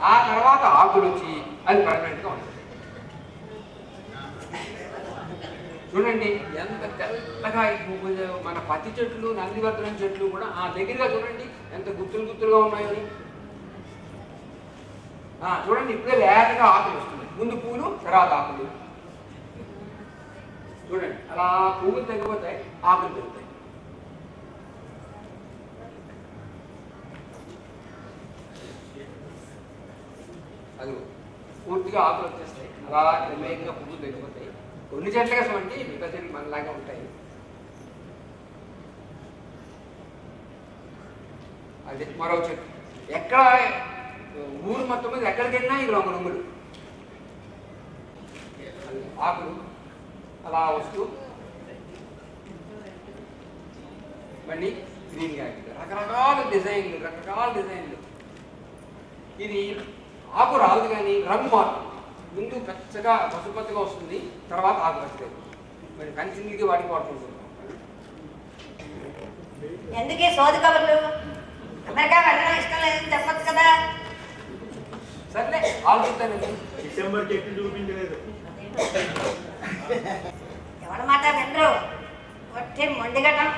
ఆ తర్వాత ఆకులు వచ్చి అది పర్మనెంట్గా ఉంటుంది. చూడండి ఎంత తెల్లగా మన పత్తి చెట్లు, నందివర్ధనం చెట్లు కూడా ఆ దగ్గరగా చూడండి ఎంత గుత్తులుగా ఉన్నాయో. చూడండి ఇప్పుడే లేతగా ఆకులు వస్తున్నాయి, ముందు పూలు తర్వాత ఆకులు. చూడండి అలా పువ్వులు తగ్గిపోతాయి, ఆకులు పెరుగుతాయి. అది పూర్తిగా ఆకులు వచ్చేస్తాయి, అలా క్రమేయంగా పువ్వులు తగ్గిపోతాయి. కొన్ని చెట్లుగా చూడండి మిగతా చెట్లు మనలాగా ఉంటాయి. అదే మరో చెట్టు ఎక్కడ ఊరు మొత్తం మీద ఎక్కడికి వెళ్ళినా ఈ రంగులు ఆకులు అలా వస్తూ మళ్ళీ గ్రీన్గా రకరకాల డిజైన్లు. ఇది ఆకు రాదు కానీ రంగు మారుతుంది. ముందు పచ్చగా పసుపచ్చగా వస్తుంది, తర్వాత ఆకు పచ్చగా. మరి కంచికి వాటికి వాడుకుంటున్నాం. ఎందుకే సోది కబుర్లు? అమెరికా వెళ్ళడం ఇష్టం లేదని చెప్పచ్చు కదా. సర్లే ఆలోచిస్తానండి. డిసెంబర్ చెట్టు చూపించలేదు. ఎవరి మాట వినరు. వచ్చి మొండిగటం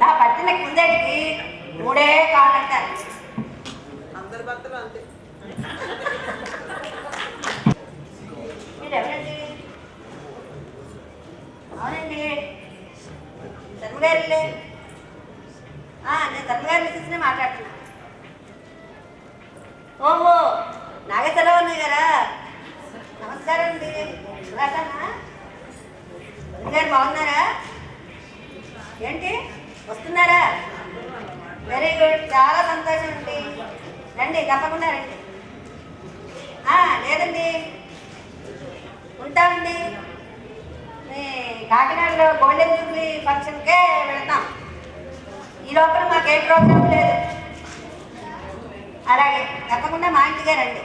నా పట్టిన కిందకి 3 కావాలంటారు. అందరి భక్తులు అంతే. మీరెవరండి? అవునండి ధర్మగారిలే. నేను ధర్మగారి మిస్సెస్నే మాట్లాడుతున్నా. ఓహో నాగేశ్వరరావు ఉన్నాయి కదా. నమస్కారం అండి. రాసానా గారు బాగున్నారా? ఏంటి వస్తున్నారా? వెరీ గుడ్, చాలా సంతోషం అండి. రండి తప్పకుండా రండి. లేదండి ఉంటామండి. మీ కాకినాడలో గోల్డెన్ జూబ్లీ ఫంక్షన్కే వెళ్తాం. ఈ లోపల మాకు ఏ ప్రోగ్రాం లేదు. అలాగే తప్పకుండా మా ఇంటికే రండి.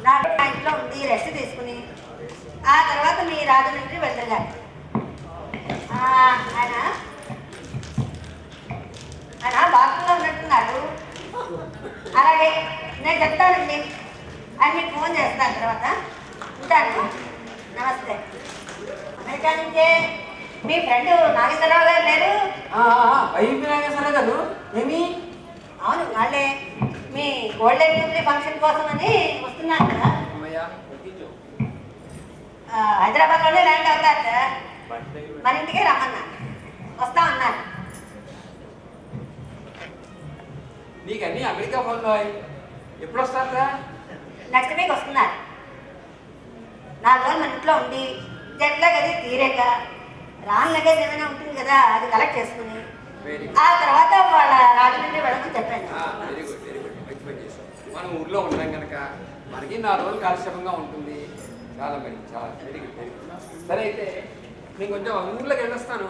నా ఇంట్లో ఉండి రెస్ట్ తీసుకుని ఆ తర్వాత మీ రాజమండ్రి వెళ్తారు. ఆయన బాత్రూంలో ఉన్నట్టున్నాడు. అలాగే నేను చెప్తానండి, ఆయన మీకు ఫోన్ చేస్తాను తర్వాత. ఉంటాను, నమస్తే. అమెరికా నుంచే మీ ఫ్రెండ్ నాగేశ్వరరావు గారు లేరు? నాగేశ్వరరావు గారు ఏమి? అవును వాళ్ళే. మీ గోల్డెన్ జూబ్లీ ఫంక్షన్ కోసం అని వస్తున్నాను కదా. హైదరాబాద్లోనే ల్యాండ్ అవుతారు సార్. మన ఇంటికే రమ్మన్నా, వస్తా అన్నారు. నీకు అన్నీ అమెరికా ఫోన్లో ఎప్పుడు వస్తారు సార్? నెక్స్ట్ వీక్ వస్తున్నారు. 4 రోజులు మన ఇంట్లో ఉండి జట్లా గది తీరేక రాన్ లగేజ్ ఏమైనా ఉంటుంది కదా, అది కలెక్ట్ చేసుకుని ఆ తర్వాత వాళ్ళ రాజమండ్రి వెళ్ళమని చెప్పాను. వెరీ గుడ్ మంచి పని చేస్తాం. మనం ఊర్లో ఉన్నాం కనుక మనకి 4 రోజులు కాలక్షేపంగా ఉంటుంది. చాలా వెరీ గుడ్. సరే అయితే నేను కొంచెం ఊర్లోకి వెళ్ళొస్తాను.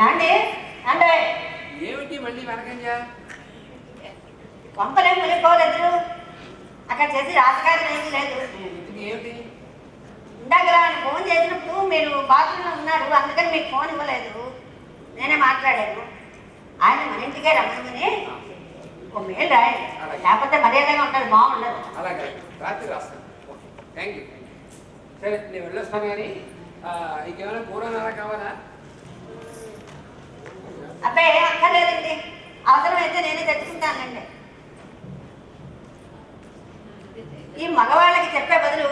అంటే అంటే ఏమిటి మళ్ళీ వెనకంజా? కొంపలేం మునిగిపోలేదు. అక్కడ చేసి రాజకార్యం ఏమీ లేదు. ఏమిటి? ఇందాక ఫోన్ చేసినప్పుడు మీరు బాత్రూంలో ఉన్నారు, అందుకని మీకు ఫోన్ ఇవ్వలేదు. నేనే మాట్లాడాను. ఆయన మన ఇంటికే రమ్మని ఒక మెయిల్ రాయండి, లేకపోతే మర్యాదగా ఉంటుంది, బాగుండదు. అలాగే రాత్రి రాస్తాను. Thank you. సరే నేను వెళ్ళొస్తాను. కానీ ఇంకేమైనా కూరనారా కావాలా? అబ్బాయి ఏం అక్కర్లేదండి, అవసరమైతే నేనే తెచ్చుకుంటానండి. ఈ మగవాళ్ళకి చెప్పే బదులు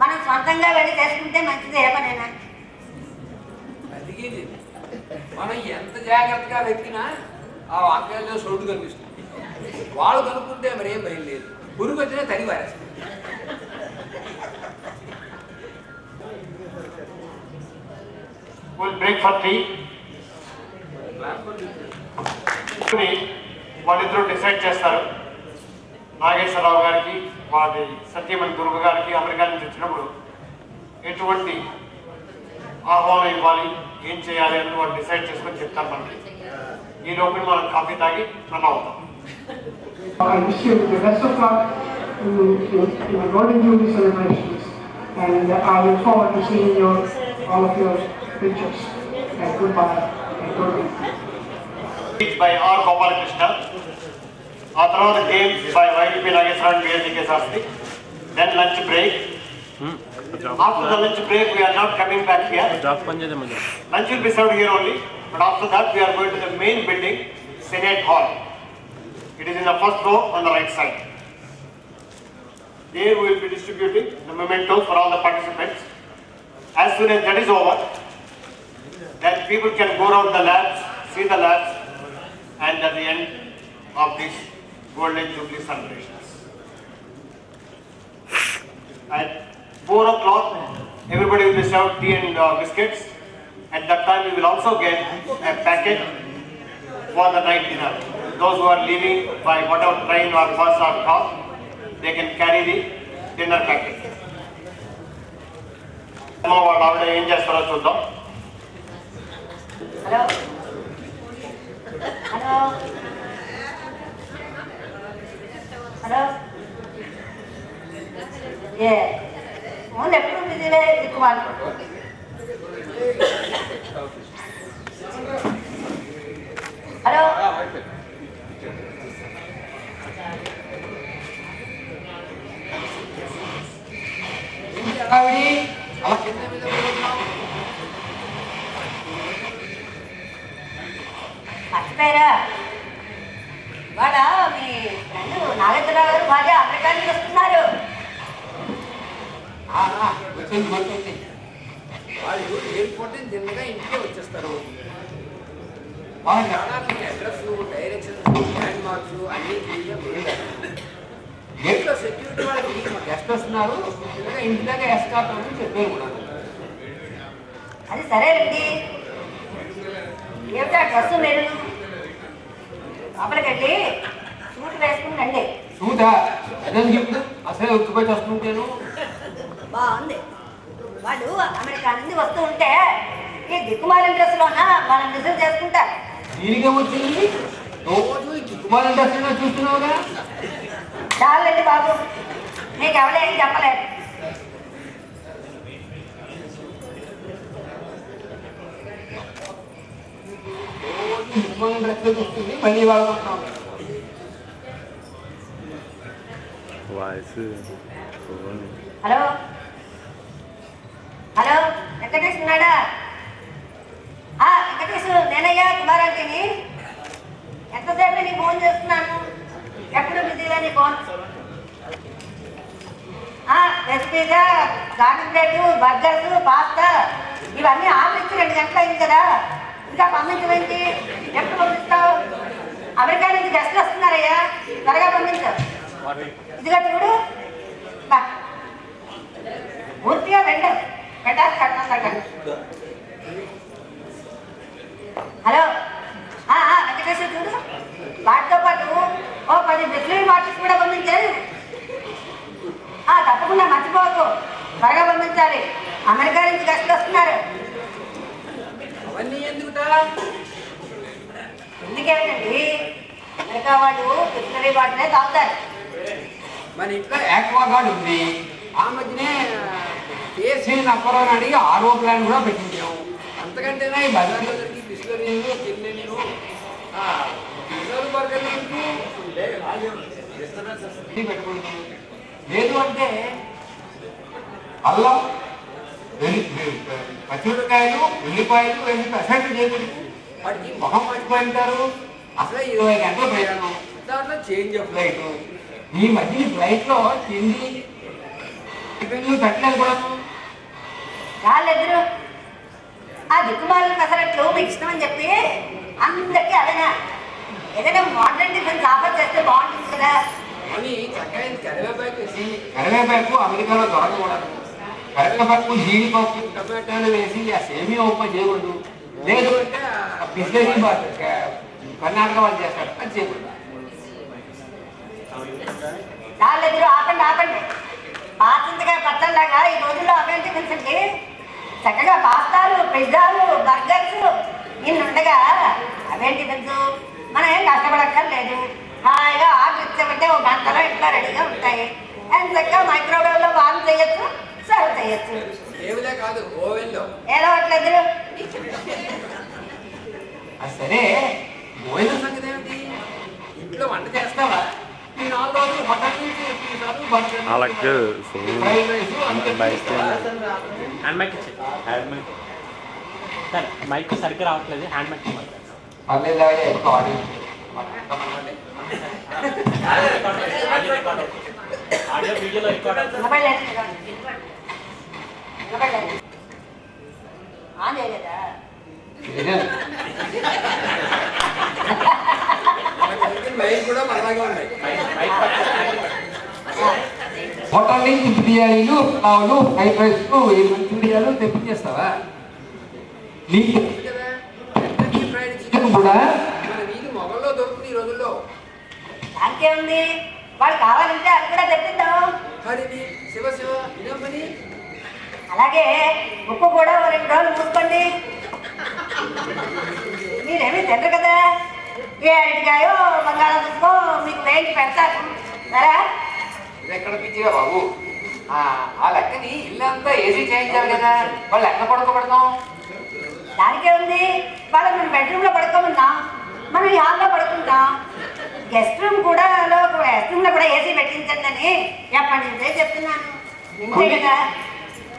మనం సొంతంగా వెళ్ళి చేసుకుంటే మంచిది. ఏ పనైనా అందుకే మనం ఎంత జాగ్రత్తగా వెతికినా ఆ వంకాయల్లో సొడ్డు కనిపిస్తుంది. వాళ్ళు కనుక్కుంటే మరేం భయం లేదు. పురుగు వచ్చినా తడి వారేస్తుంది. Break for tea. వాళ్ళిద్దరూ డిసైడ్ చేస్తారు. నాగేశ్వరరావు గారికి వారి సత్యమణి దుర్గ గారికి అమెరికా నుంచి వచ్చినప్పుడు ఎటువంటి ఆహ్వానం ఇవ్వాలి, ఏం చేయాలి అని వాళ్ళు డిసైడ్ చేసుకొని చెప్తారు మనకి. ఈ లోపల మనం కాఫీ తాగి రన్ అవుతాం. I wish you the best of luck in the Golden Jubilee celebrations, and I look forward to seeing all of your pictures. And goodbye. by R. Gopal Krishna. After the games by YDP Nageswaran and JNTU Kakinada. Then lunch break. After the lunch break, we are not coming back here. Lunch will be served here only. But after that, we are going to the main building, Senate Hall. It is in the first row on the right side. There we will be distributing the mementos for all the participants. As soon as that is over, then people can go around the labs, see the labs, and at the end of this Golden Jubilee celebrations. At 4 o'clock, everybody will be served tea and biscuits. At that time, we will also get a packet for the night dinner. Those who are leaving by whatever train or bus or car, they can carry the dinner packet. వాళ్ళు ఆవిడ ఏం చేస్తారో చూద్దాం. Hello hello hello ఏ phone ఎప్పుడు బిజీలే ఎక్కువ hello మర్చిపోయారా వాళ్ళ మీ friend Nageswararao గారు భార్య అమెరికా నుంచి వస్తున్నారు. వాళ్ళు ఎయిర్పోర్ట్ చిన్నగా ఇంటికే వచ్చేస్తారు. వాళ్ళ అడ్రస్, డైరెక్షన్స్, ల్యాండ్ మార్క్స్ అన్నీ క్లియర్గా పోయిందారు. గేట్లో సెక్యూరిటీ వాళ్ళకి గెస్ట్ వస్తున్నారు, చిన్నగా ఇంటి దగ్గర ఎస్కార్ట్ అని చెప్పారు కూడా. అది సరేనండి. ఏమిటా డ్రెస్సు మీరు లోపలికి వెళ్ళి సూట్ వేసుకుని రండి. చూదా ఇప్పుడు అసలే ఉక్కుపోయి వస్తుంటాను. బాగుంది. వాళ్ళు అమెరికా నుండి వస్తూ ఉంటే ఈ దిక్కుమాలిన డ్రెస్సులోన వాళ్ళని రిసీవ్ చేసుకుంటారు. దీనికేమొచ్చింది? రోజు ఈ దిక్కుమాలిన డ్రెస్సులో చూస్తున్నావుగా. చాలండి బాబు, మీకు ఎవరేం చెప్పలేదు. డ్రెస్లో చూస్తుంది మళ్ళీ వాళ్ళు హలో హలో వెంకటేష్ ఉన్నాడా? వెంకటేష్ నేనయ్యా కుమారాంటిని. ఎంతసేపు నీకు ఫోన్ చేస్తున్నాను, ఎప్పుడు బిజీగా నీ ఫోన్. రెసిపీగా గార్లిక్ బ్రెడ్, బర్గర్స్, పాస్తా ఇవన్నీ ఆర్డర్ ఇచ్చి 2 గంటలు అయింది కదా, ఇంకా పంపించవేంటి? ఎప్పుడు పంపిస్తావు? అమెరికా నుంచి గెస్ట్లు వస్తున్నారయ్యా, త్వరగా పంపించు. ఇదిగా చూడు, బా పూర్తిగా పెట్టేస్తాను. హలో వెంకటేశ్వర చూడు, వాటితో పాటు 10 బిస్లరీ బాటిల్స్ కూడా పంపించారు. తప్పకుండా మర్చిపోకు, త్వరగా పంపించాలి. అమెరికా నుంచి గెస్ట్లు వస్తున్నారు. అవన్నీ ఎందుకుటా? ఎందుకేమిటండి, అమెరికా వాళ్ళు బిస్లరీ బాటిలే తాగుతారు. మన ఇంట్లో యాక్వాగార్డ్ ఉంది. ఆ మధ్యనే కేసీని అప్పరాని అడిగి ఆర్ఓ ప్లాన్ కూడా పెట్టించాము. అంతకంటేనా ఈ బజార్లో దొరికి బిస్లరీలు తినలేను పిల్లలు బర్గర్లు పెట్టుకుంటాం. లేదు అంటే అల్లం, పచ్చిమిరపకాయలు, ఉల్లిపాయలు వేసి పెసెంట్ చేయకూడదు. వాటికి మొహం పట్టిపోయింటారు. అసలే 20 గంటల ప్రయాణం, దాంట్లో చేంజ్ ఆఫ్ ఫ్లైట్. ఈ మధ్య ఫ్లైట్లో తిండి టిఫిన్లు పెట్టలేదు కూడా. వాళ్ళెద్దరు ఆ దిక్కుమాల పెసరట్లు మీకు ఇష్టమని చెప్పి అందరికీ అదేనా ఏదైనా మోడర్న్ టిఫిన్స్ ఆఫర్ చేస్తే బాగుంటుంది కదా అని చక్కగా కరివేపాకు వేసి, కరివేపాకు అమెరికాలో దొరకకూడదు. కరివేపాకు, జీడిపప్పు, టొమాటోలు వేసి ఆ సేమియా ఉప్మా చేయకూడదు. లేదు అంటే బిస్లరీ కర్ణాటక వాళ్ళు చేస్తారు, అది చేయకూడదు. వాళ్ళెద్దరు ఆపండి. పాతంతగా పచ్చళ్ళగా ఈ రోజుల్లో అవే టిఫిన్స్ అండి. చక్కగా పాస్తాలు, పిజ్జాలు, బర్గర్స్ ఇన్ని ఉండగా అవే టిఫిన్స్. మనం ఏం కష్టపడక్కర్లేదు. హాయిగా ఆర్డర్ ఇచ్చామంటే 1 గంటలో ఇంట్లో రెడీగా ఉంటాయి. అండ్ చక్కగా మైక్రోవేవ్లో వార్మ్ చేయొచ్చు, సర్వ్ చేయొచ్చు. ఏమిలే కాదు, ఓవెన్లో. ఏదో అట్లేదు. సరే భోజనం సంగతి ఏమిటి? ఇంట్లో వంట చేస్తావా? ఈ 4 రోజులు హోటల్ నుంచి హ్యాండ్ మైక్ ఇచ్చి సార్ మైక్ సరిగ్గా రావట్లేదు. హ్యాండ్ మైక్ ఆడియో వీడియోలో రికార్డ్ హోటల్ నుంచి బిర్యానీలు, పులావులు, ఫ్రైడ్ రైస్లు, మంచూరియాలు తెప్పించేస్తావా? నీకు ఫ్రైడ్ చికెన్ కూడా మన వీధి మొగల్లో దొరుకుతుంది ఈ రోజుల్లో. దానికే ఉంది, వాళ్ళు కావాలంటే అది కూడా తెప్పిద్దాం. హరిని శివ శివ ఇదేం పని? అలాగే ఉప్పు కూడా 2 రోజులు మూసుకోండి. మీరేమీ తినరు కదా, ఏ అరటికాయో బంగాళాదుంపో మీకు వేయించి పెడతారు సరే. ఇది ఎక్కడ పిచ్చిగా బాబు? ఆ లెక్కని ఇల్లంతా ఏసీ చేయించాలి కదా, వాళ్ళు ఎక్కడ పడుకోబెడతాం? దానికే ఉంది, వాళ్ళు మనం బెడ్రూమ్లో పడుకోమన్నాం, మనం ఈ హాల్లో పడుకుంటాం. గెస్ట్ రూమ్లో కూడా ఏసీ పెట్టించండి అని ఎప్పటి నుంచే చెప్తున్నాను. ఇంతే కదా.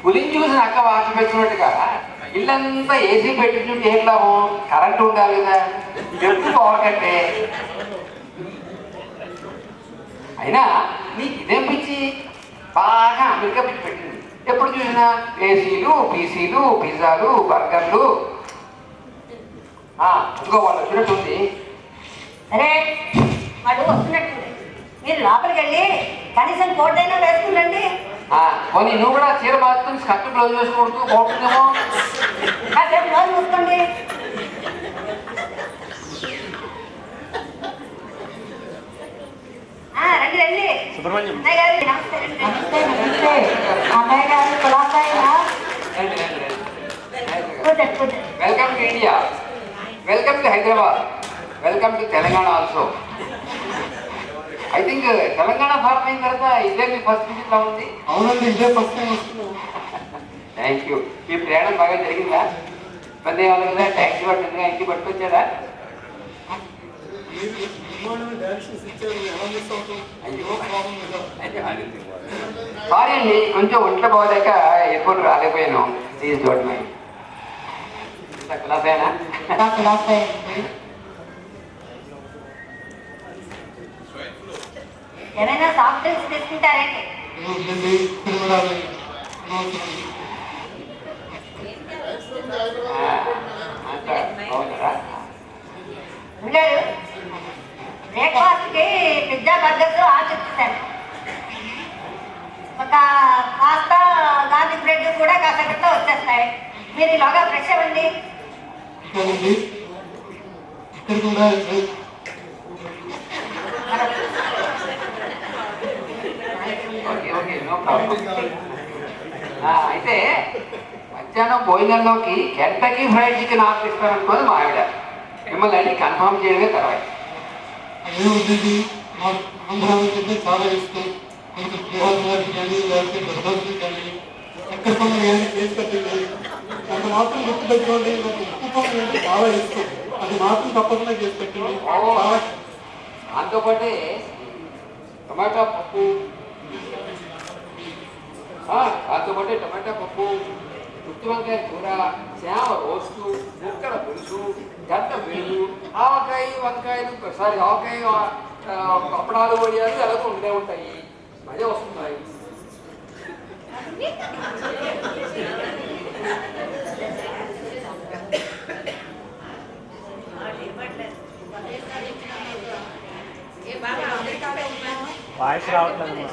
పులిని చూసిన అక్క వాకి పెట్టుకున్నట్టుగా ఇల్లంతా ఏసీ పెట్టించుంటే ఏం లాభం? కరెంట్ ఉండాలి కదా, ఎప్పుడు పోవకంటే. అయినా నీకు ఇదేం పిచ్చి? బాగా అమెరికా పిచ్చి పెట్టింది. ఎప్పుడు చూసినా ఏసీలు, పీసీలు, పిజ్జాలు, బర్గర్లు. ఇంకో వాళ్ళు వచ్చినట్టుంది. సరే వాళ్ళు వస్తున్నట్టు మీరు లోపలికి వెళ్ళి కనీసం కోట్ అయినా వేసుకుంటండి. పోనీ నువ్వు కూడా చీర మార్చుకుని స్కర్ట్ బ్లౌజ్ వేసుకుంటూ బాగుంటుందేమో. కాసేపు రోజు చూసుకోండి. రండి రండి. సుబ్రహ్మణ్యం అన్నయ్య గారు నమస్తే. నమస్తే నమస్తే. అన్నయ్య గారు కులాసాయినా? Welcome to India, welcome to Hyderabad, welcome to Telangana also. I think Telangana form అయిన తర్వాత ఇదే మీ ఫస్ట్ విజిట్ లా ఉంది. అవునండి, ఇదే ఫస్ట్ టైం వస్తున్నాం. Thank you. మీ ప్రయాణం బాగా జరిగిందా? ఇబ్బంది ఏమన్నా కదా? ట్యాక్సీ పట్టిందిగా, ఇంటికి పట్టుకొచ్చారా? సారీ అండి, కొంచెం ఒంట్లో పోలేక ఎప్పుడు రాలేకపోయాను. Please don't mind. క్లాసేనా? ఏమైనా సాఫ్ట్ డ్రింక్స్ తీసుకుంటారండి? బాగున్నారా? గారు బ్రేక్ఫాస్ట్కి పిజ్జా బర్గర్స్ ఆర్డర్ చేశాను. ఒక పాస్తా గార్లిక్ బ్రెడ్ కూడా కాసేపట్లో వచ్చేస్తాయి. మీరు ఇలాగా ఫ్రెష్ అవ్వండి. అయితే మధ్యాహ్నం భోజనంలోకి కెంటకీ ఫ్రైడ్ చికెన్ ఆర్డర్ ఇస్తారనుకోని మా ఆవిడ. మిమ్మల్ని అడిగి కన్ఫర్మ్ చేయడమే తర్వాత. అదేమిటి, మాకు ఆంధ్రాకి చాలా ఇష్టం. కొంచెం పులిహోర కానీ లేకపోతే దొరకదు కానీ ఎక్కడ పనులు కానీ చేసి పెట్టండి. అంత మాత్రం గుర్తుపెట్టుకోండి, నాకు ఉప్పు పనులు అంటే చాలా ఇష్టం. అది మాత్రం తప్పకుండా చేసి పెట్టండి. దాంతోపాటే టమాటా పప్పు, దాంతోపాటే టమాటా పప్పు, గుత్తి వంకాయ కూర, చేమ రోస్టు, ముక్కల పులుసు, గడ్డ వేలు, ఆవకాయ వంకాయలు, ఆవకాయ అప్పడాలు వడియాలు ఎలాగో ఉండే ఉంటాయి. మజా వస్తున్నాయి. వాయిస్ రావట్లేదు.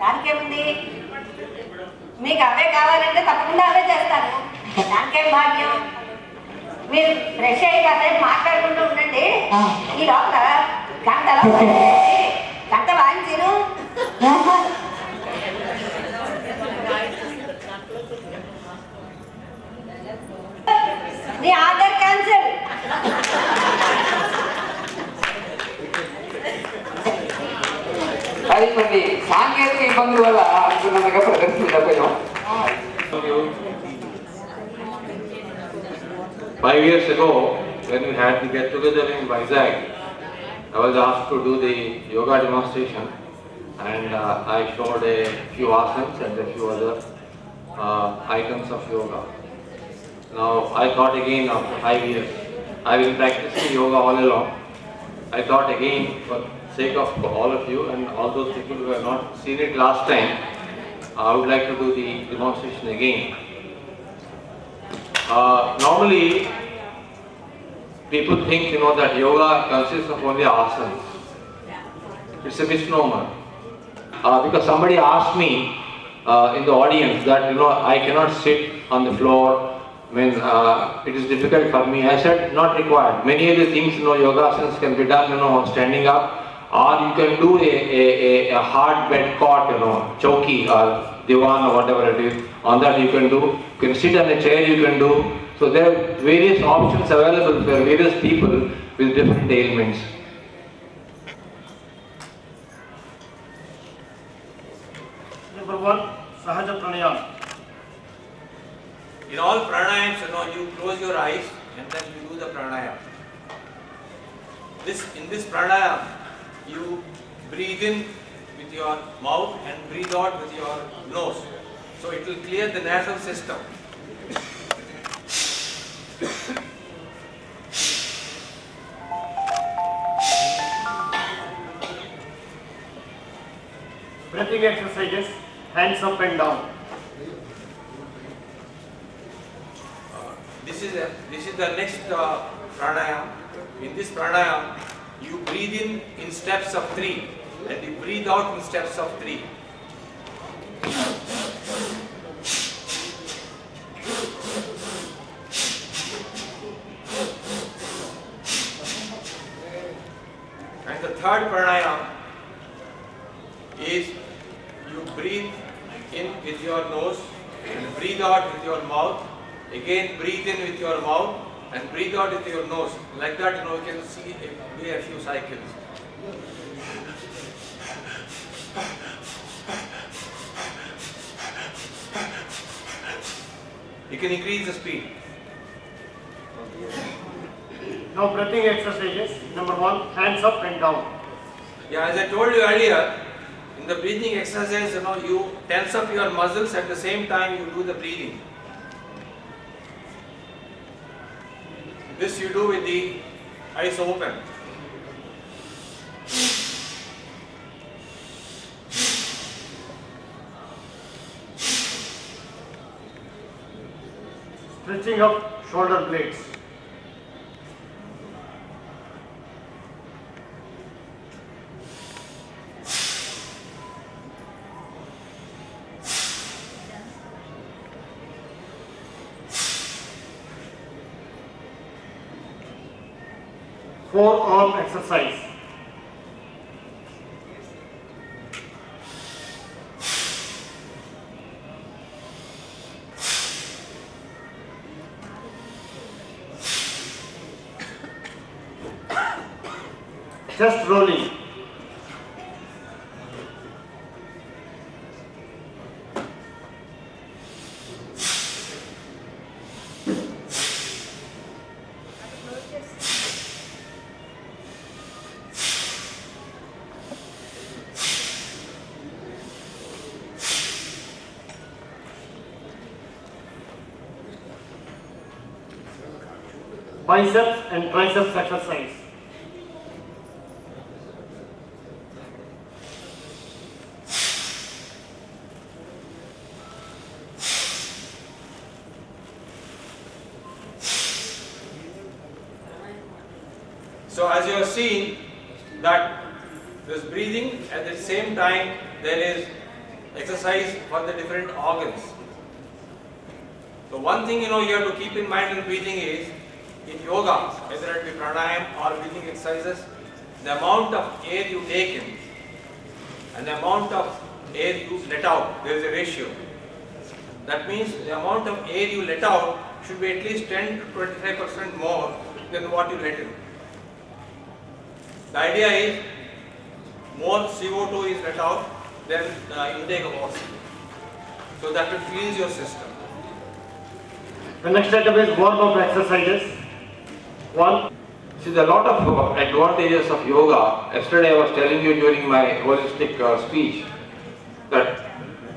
దానికేముంది, మీకు అవే కావాలంటే తప్పకుండా అవే చేస్తాను. దానికేం భాగ్యం. మీరు ఫ్రెష్ అయ్యి కాసేపు మాట్లాడుకుంటూ ఉండండి. ఈ లోపల గంట వాయించను. నీ ఆర్డర్ క్యాన్సిల్. అది కొన్ని సాంకేతిక ఇబ్బందుల వల్ల అనుకున్నట్టుగా ప్రదర్శించకపోయాం. 5 years ago, when we had the get together in Vizag, I was asked to do the yoga demonstration, and I showed a few asanas and a few other items of yoga. Now I thought again after 5 years, I've been practicing yoga all along. I thought again, for sake of all of you and all those people who have not seen it last time, I would like to do the demonstration again. Normally, people think, that yoga consists of only asanas. It's a misnomer. Because somebody asked me in the audience that, I cannot sit on the floor. It is difficult for me. I said, not required. Many of the things, yoga asanas can be done, standing up. Or you can do a hard bed cot, chowki or divan or whatever it is. On that you can do. You can sit on a chair, you can do. So there are various options available for various people with different ailments. Number 1, Sahaja Pranayama. In all pranayams, you close your eyes and then you do the pranayam. In this pranayam, you breathe in with your mouth and breathe out with your nose. So it will clear the nasal system. Breathing exercises, hands up and down. This is the next pranayam. In this pranayam, you breathe in steps of 3 and you breathe out in steps of 3. And the third pranayam is you breathe in with your nose and breathe out with your mouth. Again breathe in with your mouth and breathe out with your nose. Like that, you can see a few cycles. You can increase the speed. Now breathing exercises. Number 1, hands up and down. Yeah, as I told you earlier, in the breathing exercise, you tense up your muscles at the same time you do the breathing. This you do with the eyes open. Stretching up shoulder blades. Forearm exercise. Chest rolling. Biceps and triceps exercise. So as you have seen that there is breathing, at the same time there is exercise for the different organs. So one thing you have to keep in mind in breathing is, in yoga, whether it be pranayam or breathing exercises, the amount of air you take in and the amount of air you let out, there is a ratio. That means the amount of air you let out should be at least 10 to 25% more than what you let in. The idea is more CO2 is let out than the intake of oxygen. So that will cleanse your system. The next item is warm-up exercises. 1. See, there are a lot of advantages of yoga. Yesterday I was telling you during my holistic speech that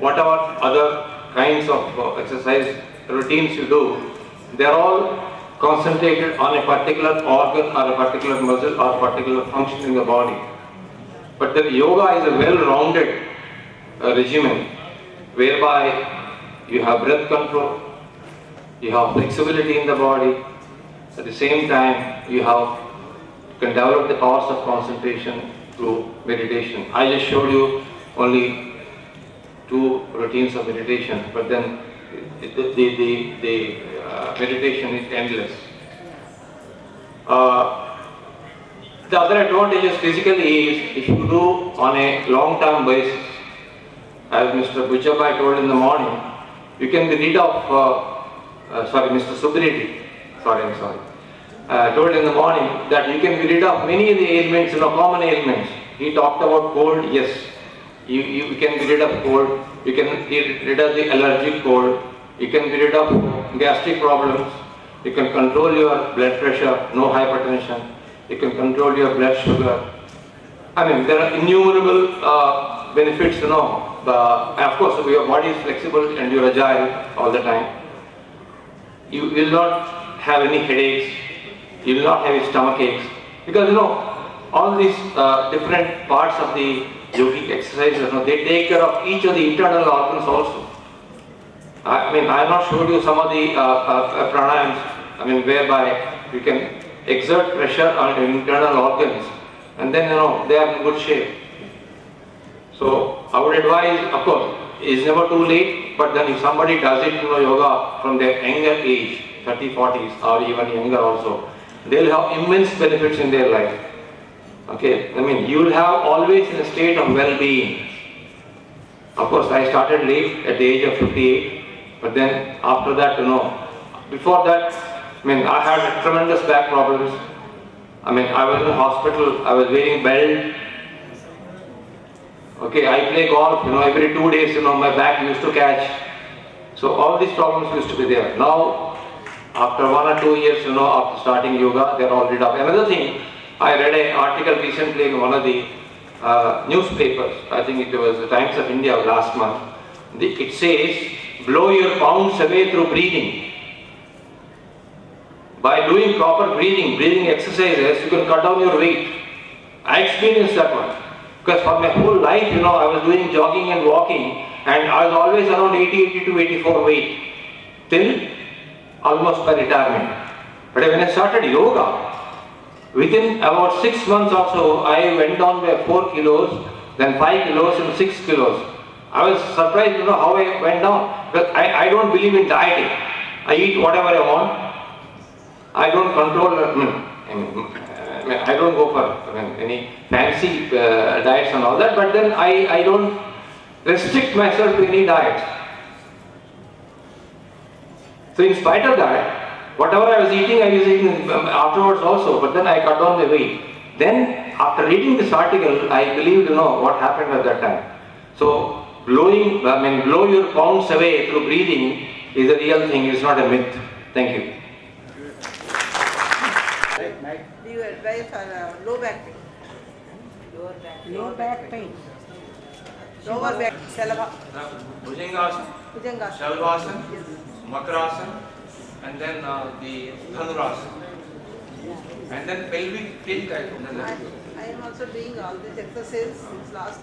whatever other kinds of exercise routines you do, they are all concentrated on a particular organ or a particular muscle or a particular function in the body. But the yoga is a well-rounded regimen whereby you have breath control, you have flexibility in the body, at the same time you can develop the powers of concentration through meditation. I just showed you only 2 routines of meditation, but then the meditation is endless. The other advantages physically is if you do on a long-term basis, as Mr. Bujjabai told in the morning, you can be rid of, Mr. Subiriti, told in the morning that you can be rid of many of the ailments, common ailments. He talked about cold, yes. You can be rid of cold, you can be rid of the allergic cold, you can be rid of gastric problems, you can control your blood pressure, no hypertension, you can control your blood sugar. I mean, there are innumerable benefits, of course, your body is flexible and you're agile all the time. You will not have any headaches, you will not have any stomach aches, because all these different parts of the yogic exercises, they take care of each of the internal organs also. I mean, I have not showed you some of the pranayams, whereby you can exert pressure on your internal organs, and then they are in good shape. So I would advise, of course, it's never too late, but then if somebody does it, yoga from their younger age, 30, 40s, or even younger also, they'll have immense benefits in their life. Okay, you will have always in a state of well-being. Of course, I started late at the age of 58, but then after that, before that, I had tremendous back problems. I was in the hospital, I was wearing belt. Okay, I play golf, every 2 days, my back used to catch. So all these problems used to be there. Now, after 1 or 2 years, after starting yoga, they're all rid of. Another thing, I read an article recently in one of the newspapers, I think it was the Times of India last month. It says, blow your pounds away through breathing. By doing proper breathing exercises, you can cut down your weight. I experienced that one. Because for my whole life, I was doing jogging and walking, and I was always around 80 to 84 weight, till almost my retirement. But when I started yoga, within about 6 months or so, I went down by 4 kilos, then 5 kilos and 6 kilos. I was surprised, how I went down. Because I don't believe in dieting. I eat whatever I want. I don't control, I don't go for any fancy diets and all that, but then I don't restrict myself to any diet. So in spite of that, whatever I was eating afterwards also, but then I cut down the weight. Then after reading this article, I believed, what happened at that time. So blow your pounds away through breathing is a real thing, it's not a myth. Thank you. Do you advise for low back pain? Low back pain. Lower back, Salava. Bhujangasana, Shalvasana, Makrasana, and then the Dhanurasana. And then pelvic tilt. I am also doing all these exercises since last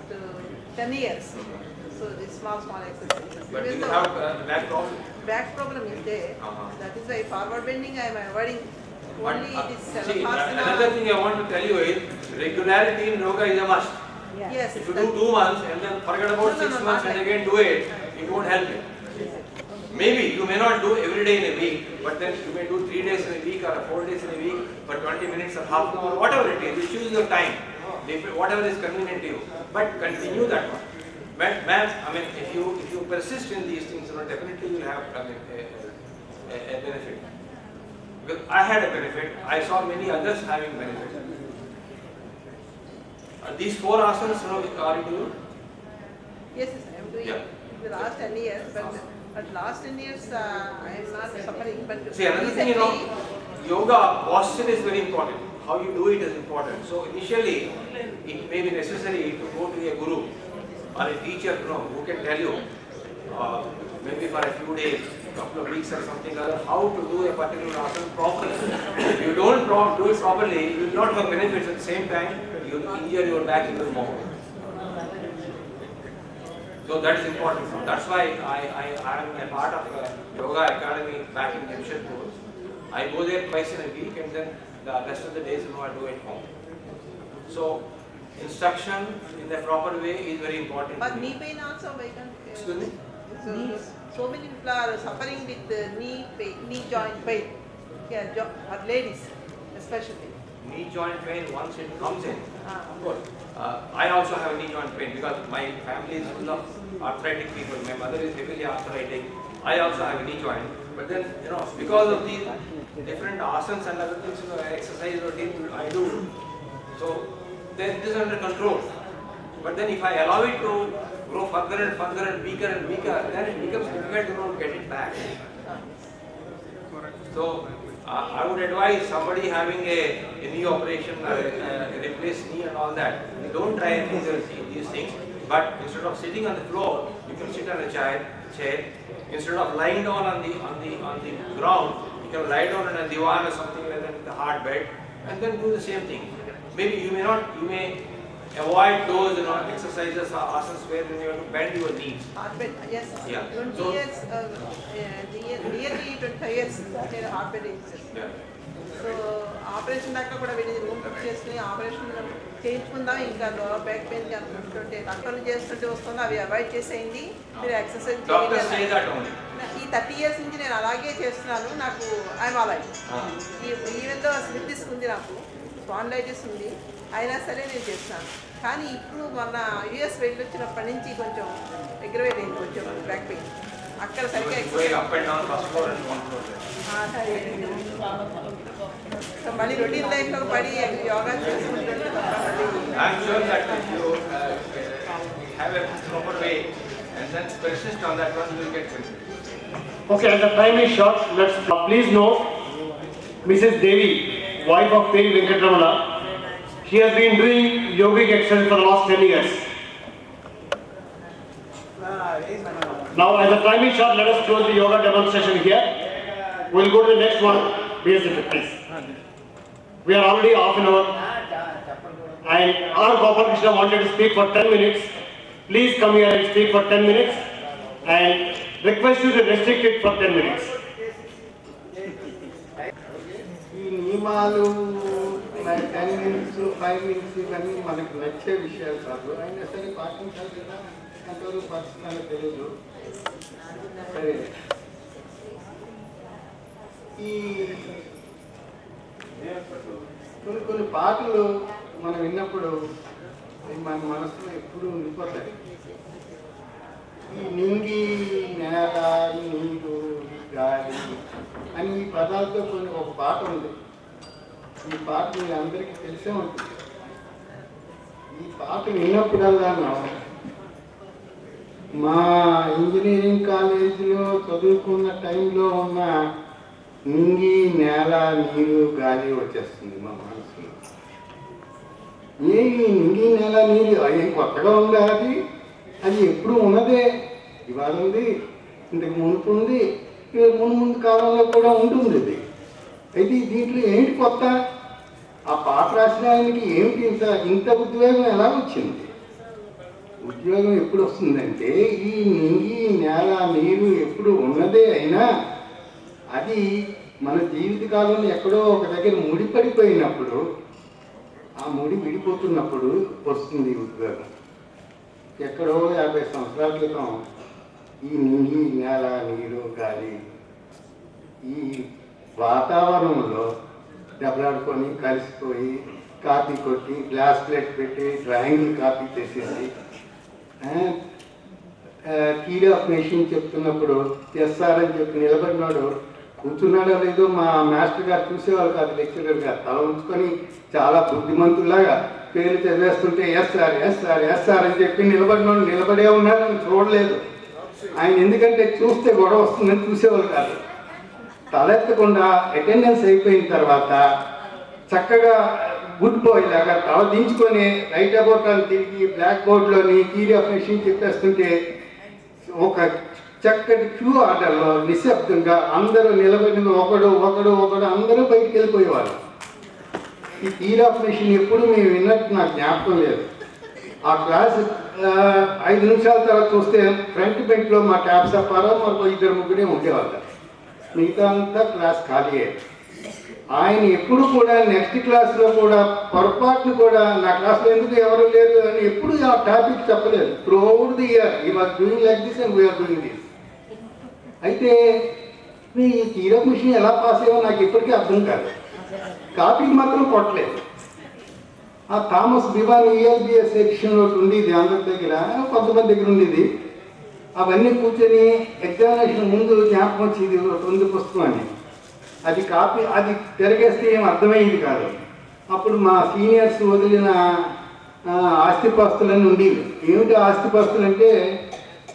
10 years. So these small exercises. But do you have back problem? Back problem is there. That is why forward bending I am avoiding. Only this See, another thing I want to tell you is regularity in yoga is a must. Yes. If you do 2 months and then forget about 6 months and again do it, it won't help you. Maybe you may not do every day in a week, but then you may do 3 days in a week or 4 days in a week for 20 minutes or half an hour, whatever it is. You choose your time, whatever is convenient to you. But continue that one. Ma'am, if you persist in these things, definitely you will have a benefit. Because I had a benefit, I saw many others having benefit. These 4 asanas are you doing? Yes, I am doing Yeah. the last 10 years, but But last 10 years, I am not suffering. But see, another thing, yoga posture is very important. How you do it is important. So initially, it may be necessary to go to a guru or a teacher, who can tell you, maybe for a few days, couple of weeks or something other, how to do a particular asana properly. If you don't do it properly, you will not have benefits. At the same time, you will injure your back even more. So that is important. That's why I am a part of Yoga Academy back in Jamshedpur. I go there twice in a week, and then the rest of the days I do at home. So instruction in the proper way is very important. But knee pain also, excuse me? So many people are suffering with knee pain, knee joint pain. Yeah, or ladies especially. Knee joint pain, once it comes in, of course. I also have a knee joint pain because my family is full of arthritic people. My mother is heavily arthritic. I also have a knee joint. But then, because of these different asanas and other things, exercise routine I do, so then this is under control. But then if I allow it to grow further and further and weaker, then it becomes difficult to get it back. So I would advise somebody having a knee operation, replace knee and all that. Don't try these things. But instead of sitting on the floor, you can sit on a chair. Instead of lying down on the ground, you can lie down on a divan or something like that with a hard bed, and then do the same thing. Maybe you may avoid those exercises or asanas where you have to bend your knees. Hard bed, yes. Yeah. 20 So, years, nearly 25 years, hard bed exercise. yeah. So operation దాకా కూడా వెళ్ళి room book చేసుకుని operation చేయించుకుందాం, ఇంకా lower back pain అనుకుంటుంటే control చేస్తుంటే వస్తుంది, అవి avoid చేసేయండి, మీరు ఎక్సర్సైజ్ చేయాలి. ఈ 30 years నుంచి నేను అలాగే చేస్తున్నాను, నాకు ఐఎమ్ అలాగే. ఈవెన్ దో స్లిప్ డిస్క్ ఉంది, నాకు స్పాండిలైటిస్ ఉంది, అయినా సరే నేను చేస్తాను. కానీ ఇప్పుడు మొన్న యూఎస్ వెళ్ళి వచ్చినప్పటి నుంచి కొంచెం అగ్రవేట్ అయింది, కొంచెం బ్యాక్ పెయిన్. అక్కడ సరిగ్గా సో మళ్ళీ రొటీన్ లైఫ్లో పడి యోగా చేసుకుంటుంటే I'm sure that if you have a proper way and then persist on that one, you will get benefit. Okay, as the time is short, let's please note Mrs. Devi, wife of Peri Venkatramana. She has been doing yogic exercise for the last 10 years. Now, as the time is short, let us close the yoga demonstration here. We'll go to the next one. Please. We are already half an hour, and R. Gopal Krishna wanted to speak for 10 minutes. Please come here and speak for 10 minutes, and request you to restrict it for 10 minutes. ఈ నియమాలు 10 minutes 5 minutes ఇవన్నీ మనకు నచ్చే విషయాలు కాదు, అయినా సరే పాటించాలి కదా, ఎంతవరకు పాటిస్తానో తెలియదు. సరే, ఈ కొన్ని పాటలు మనం విన్నప్పుడు మన మనసులో ఎప్పుడు ఉండిపోతాయి. ఈ నింగి, నేల, నీరు, గాలి అని ఈ పదాలతో ఒక పాట ఉంది. ఈ పాట మీ అందరికీ తెలిసే ఉంటుంది. ఈ పాట విన్నప్పుడల్లాను మా ఇంజనీరింగ్ కాలేజీలో చదువుకున్న టైంలో ఉన్న నింగి, నేల, నీరు, గాలి వచ్చేస్తుంది మా మనసులో. ఈ నింగి, నేల, నీరు అది కొత్తగా ఉందా? అది ఎప్పుడు ఉన్నదే. ఇవాళ ఉంది, ఇంతకు మునుపు ఉంది, ముందు కాలంలో కూడా ఉంటుంది అది. అయితే దీంట్లో ఏంటి కొత్త? ఆ పాట రాసిన ఆయనకి ఏమిటి ఇంత ఉద్వేగం ఎలా వచ్చింది? ఉద్యోగం ఎప్పుడు వస్తుందంటే ఈ నింగి, నేల, నీరు ఎప్పుడు ఉన్నదే అయినా అది మన జీవితకాలంలో ఎక్కడో ఒక దగ్గర ముడిపడిపోయినప్పుడు, ఆ ముడి విడిపోతున్నప్పుడు వస్తుంది ఉద్వేగం. ఎక్కడో 50 సంవత్సరాల క్రితం ఈ నింగి, నేల, నీరు, గాలి ఈ వాతావరణంలో దెబ్బలాడుకొని కలిసిపోయి కాపీ కొట్టి గ్లాస్ ప్లేట్ పెట్టి డ్రాయింగ్ కాపీ చేసేసి కీడ్ ఆఫ్ మెషిన్ చెప్తున్నప్పుడు ఎస్ఆర్ అని చెప్పి నిలబడినాడు, కూర్చున్నాడో లేదో మా మాస్టర్ గారు చూసేవాళ్ళు కాదు, లెక్చరర్ గారు తల ఉంచుకొని చాలా బుద్ధిమంతులాగా పేరు చదివేస్తుంటే ఎస్ఆర్ ఎస్ఆర్ ఎస్ఆర్ అని చెప్పి నిలబడినాడు. నిలబడే ఉన్నాడు, అని చూడలేదు. ఆయన ఎందుకంటే చూస్తే గొడవ వస్తుందని చూసేవాళ్ళు కాదు. తలెత్తకుండా అటెండెన్స్ అయిపోయిన తర్వాత చక్కగా గుడ్ బాయ్ లాగా తల దించుకొని రైట్ అబౌట్ అని తిరిగి బ్లాక్ బోర్డ్లోని థియరీ ఆఫ్ మెషిన్ చెప్పేస్తుంటే ఒక చక్కటి క్యూ ఆర్డర్లో నిశ్శబ్దంగా అందరూ నిలబడి ఒకడు అందరూ బయటికి వెళ్ళిపోయేవాళ్ళు. ఈ థియరీ ఆఫ్ మెషిన్ ఎప్పుడు మేము విన్నట్టు నాకు జ్ఞాపకం లేదు. ఆ క్లాస్ 5 నిమిషాల తర్వాత చూస్తే ఫ్రంట్ బెంచ్లో మా ట్యాబ్స్ అప్పారో మాకు 2-3 ఉండేవాళ్ళు, మిగతా అంతా క్లాస్ ఖాళీయే. ఆయన ఎప్పుడు కూడా నెక్స్ట్ క్లాస్లో కూడా పొరపాటును కూడా నా క్లాస్లో ఎందుకు ఎవరు లేరు అని ఎప్పుడు ఆ టాపిక్ చెప్పలేదు. Throughout the year he was doing like this and we are doing this. అయితే ఈ థియరీ ఆఫ్ మెషిన్ ఎలా పాస్ అయ్యో నాకు ఇప్పటికీ అర్థం కాదు. కాపీకి మాత్రం కొట్టలేదు. ఆ థామస్ బివాన్ ఈఎల్బిఎస్ సెక్షన్ ఒకటి ఉండేది అందరి దగ్గర, కొంతమంది దగ్గర ఉండేది. అవన్నీ కూర్చొని ఎగ్జామినేషన్ ముందు జ్ఞాపకం వచ్చేది ఉంది పుస్తకం అని. అది కాపీ అది తిరగేస్తే ఏం అర్థమయ్యేది కాదు. అప్పుడు మా సీనియర్స్ వదిలిన ఆస్తిపాస్తులన్నీ ఉండేవి. ఏమిటి ఆస్తిపాస్తులు అంటే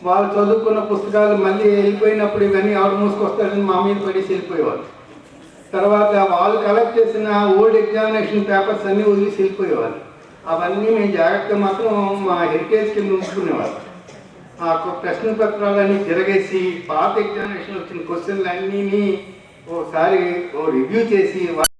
వాళ్ళు చదువుకున్న పుస్తకాలు మళ్ళీ వెళ్ళిపోయినప్పుడు ఇవన్నీ ఎవరు మూసుకొస్తాడని మా మీద పడేసి వెళ్ళిపోయేవాళ్ళు. తర్వాత వాళ్ళు కలెక్ట్ చేసిన ఓల్డ్ ఎగ్జామినేషన్ పేపర్స్ అన్నీ వదిలేసి వెళ్ళిపోయేవాళ్ళు. అవన్నీ మేము జాగ్రత్తగా మాత్రం మా హెరిటేజ్ కింద ఉంచుకునేవాళ్ళు. ఆ ప్రశ్న పత్రాలన్నీ తిరగేసి పాత ఎగ్జామినేషన్ వచ్చిన క్వశ్చన్లు అన్నీ ఒకసారి రివ్యూ చేసి